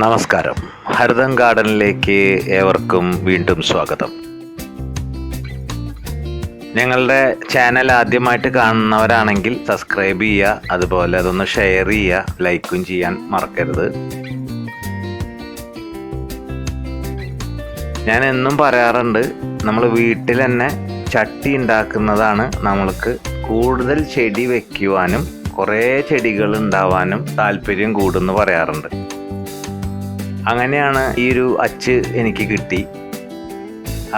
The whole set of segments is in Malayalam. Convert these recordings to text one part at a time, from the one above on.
നമസ്കാരം. ഹരിതം ഗാർഡനിലേക്ക് ഏവർക്കും വീണ്ടും സ്വാഗതം. ഞങ്ങളുടെ ചാനൽ ആദ്യമായിട്ട് കാണുന്നവരാണെങ്കിൽ സബ്സ്ക്രൈബ് ചെയ്യുക, അതുപോലെ അതൊന്ന് ഷെയർ ചെയ്യുക, ലൈക്കും ചെയ്യാൻ മറക്കരുത്. ഞാൻ എന്നും പറയാറുണ്ട്, നമ്മൾ വീട്ടിൽ തന്നെ ചട്ടി ഉണ്ടാക്കുന്നതാണ് നമ്മൾക്ക് കൂടുതൽ ചെടി വയ്ക്കുവാനും കുറേ ചെടികൾ ഉണ്ടാവാനും താല്പര്യം കൂടുമെന്ന് പറയാറുണ്ട്. അങ്ങനെയാണ് ഈ ഒരു അച്ച് എനിക്ക് കിട്ടി.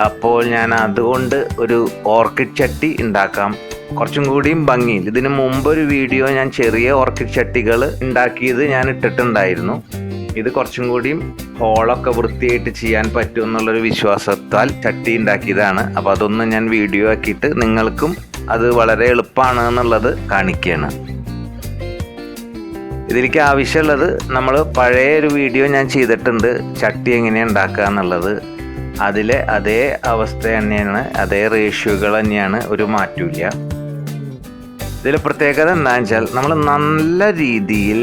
അപ്പോൾ ഞാൻ അതുകൊണ്ട് ഒരു ഓർക്കിഡ് ചട്ടി ഉണ്ടാക്കാം, കുറച്ചും കൂടിയും ഭംഗിയിൽ. ഇതിന് മുമ്പൊരു വീഡിയോ ഞാൻ ചെറിയ ഓർക്കിഡ് ചട്ടികൾ ഉണ്ടാക്കിയത് ഞാൻ ഇട്ടിട്ടുണ്ടായിരുന്നു. ഇത് കുറച്ചും കൂടിയും ഹോളൊക്കെ വൃത്തിയായിട്ട് ചെയ്യാൻ പറ്റും എന്നുള്ളൊരു വിശ്വാസത്താൽ ചട്ടി ഉണ്ടാക്കിയതാണ്. അപ്പോൾ അതൊന്ന് ഞാൻ വീഡിയോ ആക്കിയിട്ട് നിങ്ങൾക്കും അത് വളരെ എളുപ്പമാണ് എന്നുള്ളത് കാണിക്കുകയാണ്. ഇതിലേക്ക് ആവശ്യമുള്ളത്, നമ്മൾ പഴയ ഒരു വീഡിയോ ഞാൻ ചെയ്തിട്ടുണ്ട് ചട്ടി എങ്ങനെയാണ് ഉണ്ടാക്കുക എന്നുള്ളത്. അതിലെ അതേ അവസ്ഥ തന്നെയാണ്, അതേ റേഷ്യോകൾ തന്നെയാണ്, ഒരു മാറ്റമില്ല. ഇതിൽ പ്രത്യേകത എന്താണെന്ന് വെച്ചാൽ നമ്മൾ നല്ല രീതിയിൽ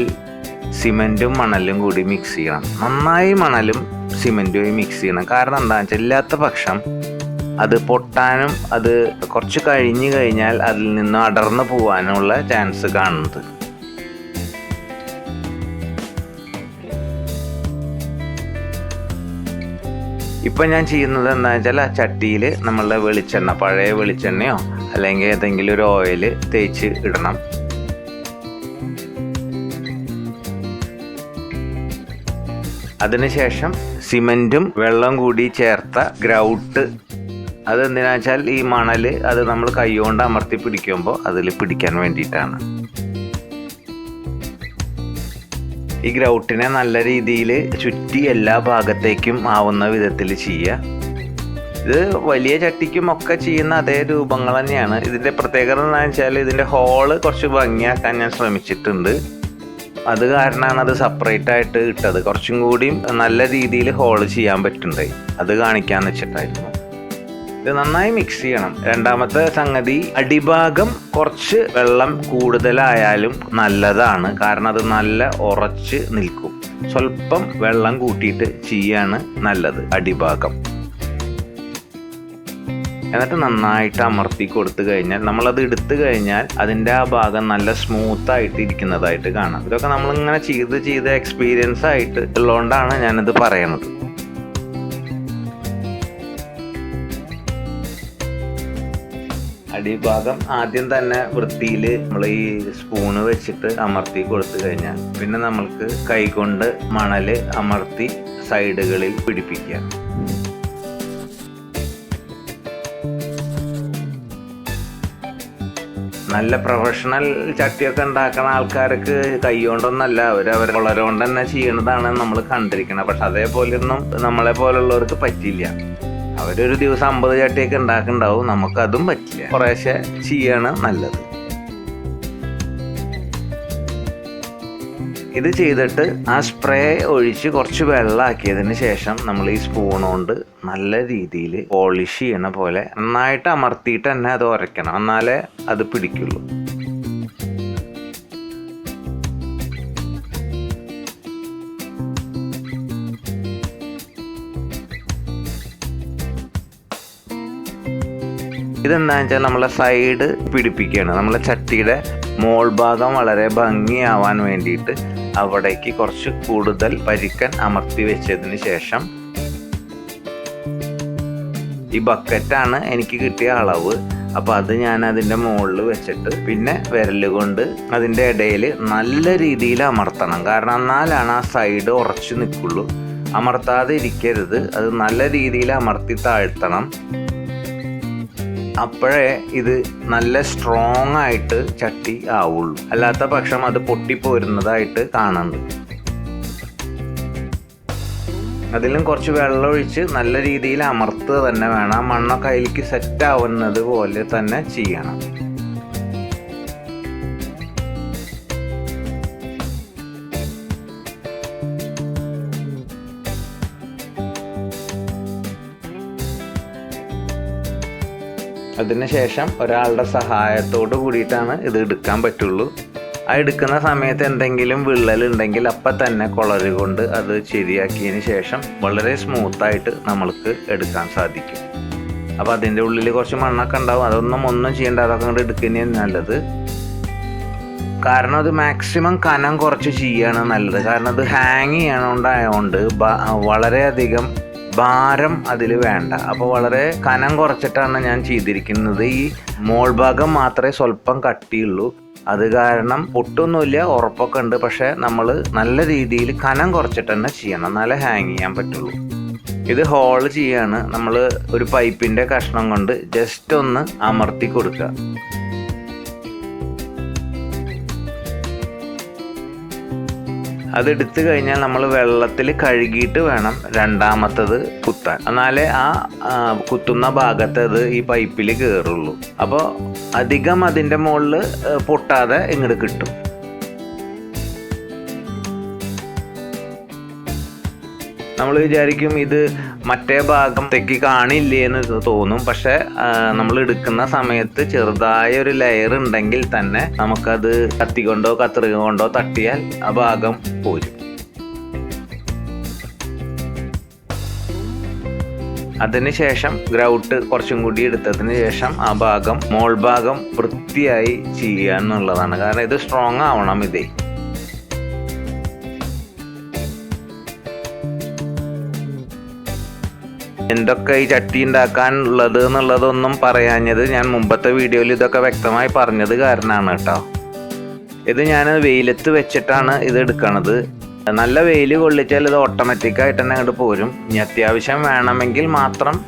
സിമെൻറ്റും മണലും കൂടി മിക്സ് ചെയ്യണം. നന്നായി മണലും സിമെൻറ്റും മിക്സ് ചെയ്യണം. കാരണം എന്താണെന്ന് വെച്ചാൽ ഇല്ലാത്ത പക്ഷം അത് പൊട്ടാനും അത് കുറച്ച് കഴിഞ്ഞ് കഴിഞ്ഞാൽ അതിൽ നിന്ന് അടർന്നു പോകാനുള്ള ചാൻസ് കാണുന്നത്. ഇപ്പം ഞാൻ ചെയ്യുന്നത് എന്താണെന്ന് വെച്ചാൽ ആ ചട്ടിയിൽ നമ്മളുടെ വെളിച്ചെണ്ണ, പഴയ വെളിച്ചെണ്ണയോ അല്ലെങ്കിൽ ഏതെങ്കിലും ഒരു ഓയിൽ തേച്ച് ഇടണം. അതിനുശേഷം സിമെൻറ്റും വെള്ളം കൂടി ചേർത്ത ഗ്രൗട്ട്, അതെന്തിനാ വെച്ചാൽ ഈ മണൽ അത് നമ്മൾ കൈകൊണ്ട് അമർത്തി പിടിക്കുമ്പോൾ അതിൽ പിടിക്കാൻ വേണ്ടിയിട്ടാണ്. ഈ ഗ്രൗട്ടിനെ നല്ല രീതിയിൽ ചുറ്റി എല്ലാ ഭാഗത്തേക്കും ആവുന്ന വിധത്തിൽ ചെയ്യുക. ഇത് വലിയ ചട്ടിക്കും ഒക്കെ ചെയ്യുന്ന അതേ രൂപങ്ങൾ തന്നെയാണ്. ഇതിൻ്റെ പ്രത്യേകത എന്താണെന്ന് വെച്ചാൽ ഇതിൻ്റെ ഹോള് കുറച്ച് ഭംഗിയാക്കാൻ ഞാൻ ശ്രമിച്ചിട്ടുണ്ട്. അത് കാരണമാണ് അത് സെപ്പറേറ്റ് ആയിട്ട് ഇട്ടത്. കുറച്ചും കൂടിയും നല്ല രീതിയിൽ ഹോള് ചെയ്യാൻ പറ്റുന്നുണ്ട്. അത് കാണിക്കാമെന്ന് വെച്ചിട്ടായിരുന്നു. ഇത് നന്നായി മിക്സ് ചെയ്യണം. രണ്ടാമത്തെ സംഗതി, അടിഭാഗം കുറച്ച് വെള്ളം കൂടുതലായാലും നല്ലതാണ്. കാരണം അത് നല്ല ഉറച്ച് നിൽക്കും. സ്വല്പം വെള്ളം കൂട്ടിയിട്ട് ചെയ്യാണ് നല്ലത് അടിഭാഗം. എന്നിട്ട് നന്നായിട്ട് അമർത്തി കൊടുത്തു കഴിഞ്ഞാൽ, നമ്മളത് എടുത്തു കഴിഞ്ഞാൽ അതിൻ്റെ ആ ഭാഗം നല്ല സ്മൂത്തായിട്ട് ഇരിക്കുന്നതായിട്ട് കാണാം. ഇതൊക്കെ നമ്മളിങ്ങനെ ചെയ്ത് എക്സ്പീരിയൻസ് ആയിട്ട് ഉള്ളതുകൊണ്ടാണ് ഞാനിത് പറയണത്. അടിഭാഗം ആദ്യം തന്നെ വൃത്തിയിൽ നമ്മൾ ഈ സ്പൂണ് വെച്ചിട്ട് അമർത്തി കൊടുത്തു കഴിഞ്ഞാൽ പിന്നെ നമ്മൾക്ക് കൈകൊണ്ട് മണൽ അമർത്തി സൈഡുകളിൽ പിടിപ്പിക്കുക. നല്ല പ്രൊഫഷണൽ ചട്ടിയൊക്കെ ഉണ്ടാക്കുന്ന ആൾക്കാർക്ക് കൈ കൊണ്ടൊന്നല്ല, അവർ വളരെ കൊണ്ട് തന്നെ ചെയ്യണതാണ് നമ്മൾ കണ്ടിരിക്കുന്നത്. പക്ഷെ അതേപോലെയൊന്നും നമ്മളെ പോലുള്ളവർക്ക് പറ്റില്ല. അവരൊരു ദിവസം 50 ചട്ടിയൊക്കെ ഉണ്ടാക്കുന്നുണ്ടാവും, നമുക്കതും പറ്റില്ല. കുറേശ്ശെ ചെയ്യാണ് നല്ലത്. ഇത് ചെയ്തിട്ട് ആ സ്പ്രേ ഒഴിച്ച് കുറച്ച് വെള്ളമാക്കിയതിന് ശേഷം നമ്മൾ ഈ സ്പൂൺ കൊണ്ട് നല്ല രീതിയിൽ പോളിഷ് ചെയ്യണ പോലെ നന്നായിട്ട് അമർത്തിയിട്ട് തന്നെ അത് ഉരയ്ക്കണം. എന്നാലേ അത് പിടിക്കുള്ളൂ. ഇതെന്താണെന്ന് വെച്ചാൽ നമ്മളെ സൈഡ് പിടിപ്പിക്കുകയാണ്. നമ്മളെ ചട്ടിയുടെ മോൾ ഭാഗം വളരെ ഭംഗിയാവാൻ വേണ്ടിയിട്ട് അവിടേക്ക് കുറച്ച് കൂടുതൽ പരിക്കൻ അമർത്തി വെച്ചതിന് ശേഷം, ഈ ബക്കറ്റാണ് എനിക്ക് കിട്ടിയ അളവ്. അപ്പോൾ അത് ഞാൻ അതിൻ്റെ മുകളിൽ വെച്ചിട്ട് പിന്നെ വിരലുകൊണ്ട് അതിൻ്റെ ഇടയിൽ നല്ല രീതിയിൽ അമർത്തണം. കാരണം എന്നാലാണ് ആ സൈഡ് ഉറച്ചു നിൽക്കുള്ളൂ. അമർത്താതെ ഇരിക്കരുത്, അത് നല്ല രീതിയിൽ അമർത്തി താഴ്ത്തണം. അപ്പോഴേ ഇത് നല്ല സ്ട്രോങ് ആയിട്ട് ചട്ടി ആവുള്ളൂ. അല്ലാത്ത പക്ഷം അത് പൊട്ടിപ്പോരുന്നതായിട്ട് കാണുന്നുണ്ട്. അതിലും കുറച്ച് വെള്ളം ഒഴിച്ച് നല്ല രീതിയിൽ അമർത്തുക തന്നെ വേണം. മണ്ണൊക്കെ അതിലേക്ക് സെറ്റ് ആവുന്നത് പോലെ തന്നെ ചെയ്യണം. അതിനുശേഷം ഒരാളുടെ സഹായത്തോട് കൂടിയിട്ടാണ് ഇത് എടുക്കാൻ പറ്റുള്ളൂ. ആ എടുക്കുന്ന സമയത്ത് എന്തെങ്കിലും വിള്ളലുണ്ടെങ്കിൽ അപ്പം തന്നെ കൊളറ് കൊണ്ട് അത് ശരിയാക്കിയതിന് ശേഷം വളരെ സ്മൂത്തായിട്ട് നമ്മൾക്ക് എടുക്കാൻ സാധിക്കും. അപ്പോൾ അതിൻ്റെ ഉള്ളിൽ കുറച്ച് മണ്ണൊക്കെ ഉണ്ടാവും, ഒന്നും ചെയ്യേണ്ട, അതൊക്കെ കൊണ്ട് എടുക്കുന്നതാണ് നല്ലത്. കാരണം അത് മാക്സിമം കനം കുറച്ച് ചെയ്യാണ് നല്ലത്. കാരണം അത് ഹാങ് ചെയ്യണോണ്ടായതുകൊണ്ട് വളരെയധികം ഭാരം അതിൽ വേണ്ട. അപ്പോൾ വളരെ കനം കുറച്ചിട്ടാണ് ഞാൻ ചെയ്തിരിക്കുന്നത്. ഈ മോൾ ഭാഗം മാത്രമേ സ്വല്പം കട്ടിയുള്ളൂ. അത് കാരണം പൊട്ടൊന്നുമില്ല, ഉറപ്പൊക്കെ ഉണ്ട്. പക്ഷേ നമ്മൾ നല്ല രീതിയിൽ കനം കുറച്ചിട്ട് തന്നെ ചെയ്യണം, എന്നാലേ ഹാങ് ചെയ്യാൻ പറ്റുള്ളൂ. ഇത് ഹോൾ ചെയ്യാണ്. നമ്മൾ ഒരു പൈപ്പിൻ്റെ കഷ്ണം കൊണ്ട് ജസ്റ്റ് ഒന്ന് അമർത്തി കൊടുക്കുക. അതെടുത്തു കഴിഞ്ഞാൽ നമ്മൾ വെള്ളത്തിൽ കഴുകിയിട്ട് വേണം രണ്ടാമത്തത് കുത്താൻ, എന്നാലേ ആ കുത്തുന്ന ഭാഗത്ത് അത് ഈ പൈപ്പിൽ കയറുള്ളൂ. അപ്പോൾ അധികം അതിൻ്റെ മുകളിൽ പൊട്ടാതെ ഇങ്ങോട്ട് കിട്ടും. നമ്മൾ വിചാരിക്കും ഇത് മറ്റേ ഭാഗത്തേക്ക് കാണില്ലേ എന്ന് തോന്നും. പക്ഷെ നമ്മൾ എടുക്കുന്ന സമയത്ത് ചെറുതായ ഒരു ലെയർ ഉണ്ടെങ്കിൽ തന്നെ നമുക്കത് കത്തി കൊണ്ടോ കത്രിക കൊണ്ടോ തട്ടിയാൽ ആ ഭാഗം പോരും. അതിനുശേഷം ഗ്രൗട്ട് കുറച്ചും കൂടി എടുത്തതിന് ശേഷം ആ ഭാഗം മോൾ ഭാഗം വൃത്തിയായി ചെയ്യുക എന്നുള്ളതാണ്. കാരണം ഇത് സ്ട്രോങ് ആവണം. ഇതേ എന്തൊക്കെ ഈ ചട്ടി ഉണ്ടാക്കാനുള്ളത് എന്നുള്ളതൊന്നും പറയാഞ്ഞത് ഞാൻ മുമ്പത്തെ വീഡിയോയിൽ ഇതൊക്കെ വ്യക്തമായി പറഞ്ഞത് കാരണമാണ് കേട്ടോ. ഇത് ഞാൻ വെയിലത്ത് വെച്ചിട്ടാണ് ഇത് എടുക്കണത്. നല്ല വെയിൽ കൊള്ളിച്ചാൽ ഇത് ഓട്ടോമാറ്റിക്കായിട്ട് തന്നെ അങ്ങോട്ട് പോരും. ഇനി അത്യാവശ്യം വേണമെങ്കിൽ മാത്രം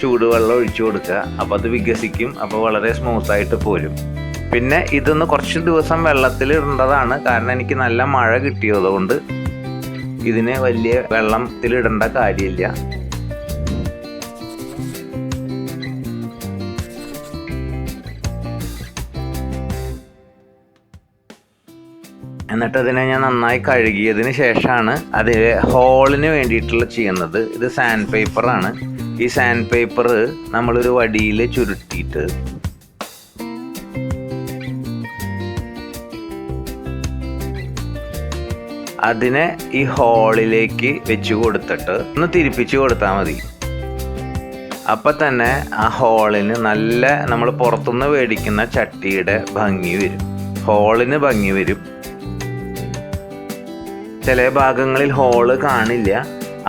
ചൂടുവെള്ളം ഒഴിച്ചു കൊടുക്കുക. അപ്പോൾ അത് വികസിക്കും. അപ്പോൾ വളരെ സ്മൂത്തായിട്ട് പോരും. പിന്നെ ഇതൊന്ന് കുറച്ച് ദിവസം വെള്ളത്തിൽ ഇടേണ്ടതാണ്. കാരണം എനിക്ക് നല്ല മഴ കിട്ടിയതുകൊണ്ട് ഇതിന് വലിയ വെള്ളത്തിലിടേണ്ട കാര്യമില്ല. എന്നിട്ട് അതിനെ ഞാൻ നന്നായി കഴുകിയതിന് ശേഷമാണ് അതിൽ ഹോളിന് വേണ്ടിയിട്ടുള്ള ചെയ്യുന്നത്. ഇത് സാൻഡ് പേപ്പറാണ്. ഈ സാൻഡ് പേപ്പർ നമ്മളൊരു വടിയിൽ ചുരുട്ടിയിട്ട് അതിനെ ഈ ഹോളിലേക്ക് വെച്ച് കൊടുത്തിട്ട് ഒന്ന് തിരിപ്പിച്ച് കൊടുത്താൽ മതി. അപ്പം തന്നെ ആ ഹോളിന് നല്ല നമ്മൾ പുറത്തുനിന്ന് മേടിക്കുന്ന ചട്ടിയുടെ ഭംഗി വരും. ഹോളിന് ഭംഗി വരും. ചില ഭാഗങ്ങളിൽ ഹോള് കാണില്ല.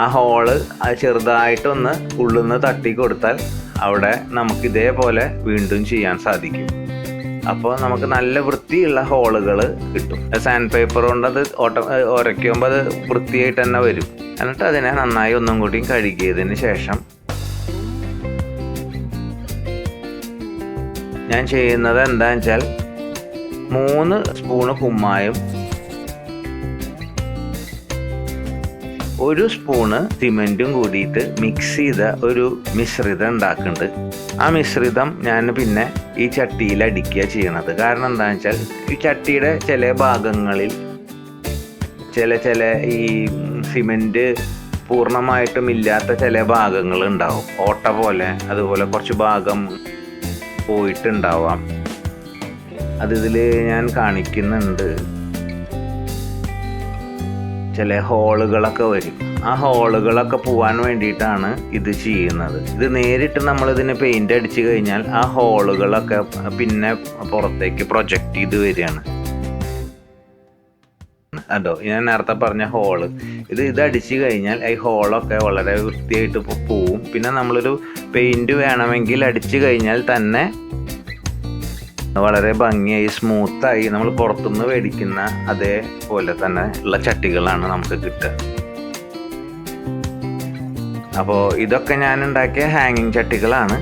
ആ ഹോള് ചെറുതായിട്ടൊന്ന് ഉള്ളിന്ന് തട്ടി കൊടുത്താൽ അവിടെ നമുക്ക് ഇതേപോലെ വീണ്ടും ചെയ്യാൻ സാധിക്കും. അപ്പോൾ നമുക്ക് നല്ല വൃത്തിയുള്ള ഹോളുകൾ കിട്ടും. സാൻഡ് പേപ്പർ കൊണ്ട് അത് ഉരയ്ക്കുമ്പോൾ അത് വൃത്തിയായിട്ട് തന്നെ വരും. എന്നിട്ട് അതിനെ നന്നായി ഒന്നും കൂടി കഴുകിയതിന് ശേഷം ഞാൻ ചെയ്യുന്നത് എന്താണെന്ന് വെച്ചാൽ 3 സ്പൂണ് കുമ്മായം, 1 സ്പൂണ് സിമെൻറ്റും കൂടിയിട്ട് മിക്സ് ചെയ്ത ഒരു മിശ്രിതം ഉണ്ടാക്കുന്നുണ്ട്. ആ മിശ്രിതം ഞാൻ പിന്നെ ഈ ചട്ടിയിൽ അടിക്കുക ചെയ്യണത്. കാരണം എന്താണെന്ന് വെച്ചാൽ ഈ ചട്ടിയുടെ ചില ഭാഗങ്ങളിൽ ചില ഈ സിമെൻറ്റ് പൂർണ്ണമായിട്ടും ഇല്ലാത്ത ചില ഭാഗങ്ങൾ ഉണ്ടാവും, ഓട്ട പോലെ. അതുപോലെ കുറച്ച് ഭാഗം പോയിട്ടുണ്ടാവാം. അതിൽ ഞാൻ കാണിക്കുന്നുണ്ട്. ചില ഹോളുകളൊക്കെ വരും. ആ ഹോളുകളൊക്കെ പോകാൻ വേണ്ടിയിട്ടാണ് ഇത് ചെയ്യുന്നത്. ഇത് നേരിട്ട് നമ്മളിതിന് പെയിൻ്റ് അടിച്ചു കഴിഞ്ഞാൽ ആ ഹോളുകളൊക്കെ പിന്നെ പുറത്തേക്ക് പ്രൊജക്റ്റ് ചെയ്ത് വരികയാണ്. അതോ ഞാൻ നേരത്തെ പറഞ്ഞ ഹോള് ഇത് അടിച്ചു കഴിഞ്ഞാൽ ഈ ഹോളൊക്കെ വളരെ വൃത്തിയായിട്ട് പോവും. പിന്നെ നമ്മളൊരു പെയിൻറ് വേണമെങ്കിൽ അടിച്ചു കഴിഞ്ഞാൽ തന്നെ വളരെ ഭംഗിയായി സ്മൂത്തായി നമ്മൾ പുറത്തുനിന്ന് മേടിക്കുന്ന അതേപോലെ തന്നെ ഉള്ള ചട്ടികളാണ് നമുക്ക് കിട്ടുക. അപ്പോൾ ഇതൊക്കെ ഞാൻ ഉണ്ടാക്കിയ ഹാങ്ങിങ് ചട്ടികളാണ്.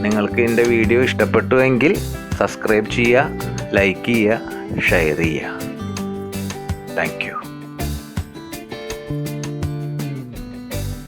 നിങ്ങൾക്ക് എൻ്റെ വീഡിയോ ഇഷ്ടപ്പെട്ടുവെങ്കിൽ സബ്സ്ക്രൈബ് ചെയ്യുക, ലൈക്ക് ചെയ്യുക, ഷെയർ ചെയ്യുക. Thank you.